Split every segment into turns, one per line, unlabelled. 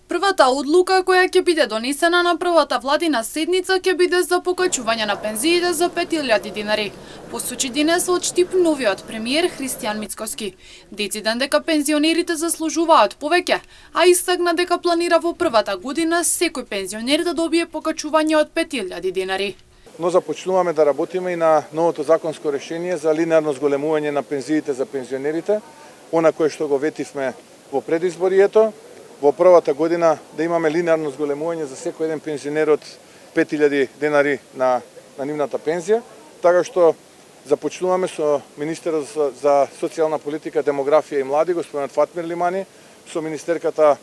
Првата одлука која ќе биде донесена на првата владина седница ќе биде за покачување на пензиите за 5000 динари. Посочи денес од Штип новиот премиер Христијан Мицкоски. Дециден дека пензионерите заслужуваат повеќе, а истакна дека планира во првата година секој пензионер да добие покачување од 5000 динари.
Но започнуваме да работиме и на новото законско решение за линеарно зголемување на пензиите за пензионерите, она кое што го ветивме во предизборието. Во првата година да имаме линеарно зголемување за секој еден пензионер од 5000 денари на нивната пензија, така што започнуваме со министерот за социјална политика, демографија и млади, господин Фатмир Лимани, со министерката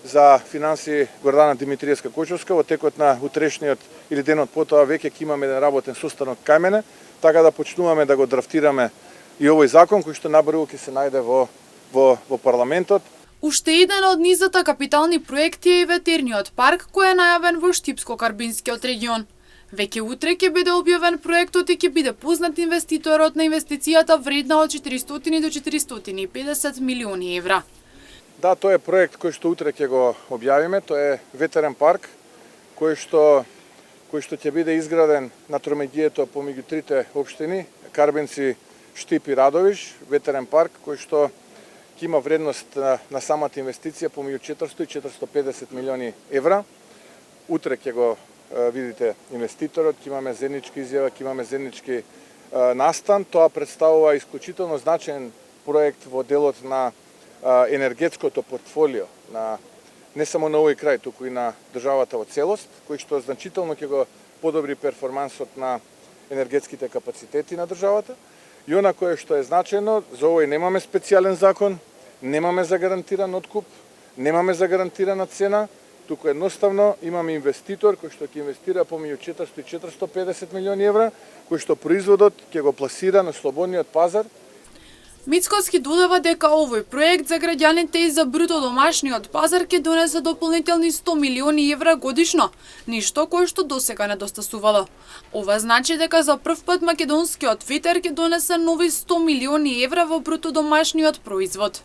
за финансии Гордана Димитриевска Кочовска, во текот на утрешниот или денот потоа веќе ќе имаме еден работен состанок кај мене, така да почнуваме да го драфтираме и овој закон кој што набрзо ќе се најде во парламентот.
Уште еден од низата капитални проекти е и ветерниот парк кој е најавен во Штипско-Карбинскиот регион. Веќе утре ќе биде објавен проектот и ќе биде познат инвеститорот на инвестицијата вредна од 400 до 450 милиони евра.
Да, тоа е проект кој што утре ќе го објавиме, тоа е ветерен парк кој што ќе биде изграден на тромеѓието помеѓу трите општини Карбинци, Штип и Радовиш, ветерен парк кој што ќе има вредност на самата инвестиција помеѓу 400 и 450 милиони евра. Утре ќе го видите инвеститорот, ќе имаме заедничка изјава, ќе имаме заеднички настан. Тоа представува исклучително значаен проект во делот на енергетското портфолио на не само на овој крај, туку и на државата во целост, кој што значително ќе го подобри перформансот на енергетските капацитети на државата. И она кое што е значајно, за овој немаме специјален закон, немаме загарантиран откуп, немаме загарантирана цена, туку едноставно имаме инвеститор кој што ќе инвестира помеѓу 400 и 450 милиони евра, кој што производот ќе го пласира на слободниот пазар.
Мицкоски додава дека овој проект за граѓаните и за бруто домашниот пазар ќе донесе дополнителни 100 милиони евра годишно, ништо кое што досега недостасувало. Ова значи дека за прв пат македонскиот ветер ќе донесе нови 100 милиони евра во бруто домашниот производ.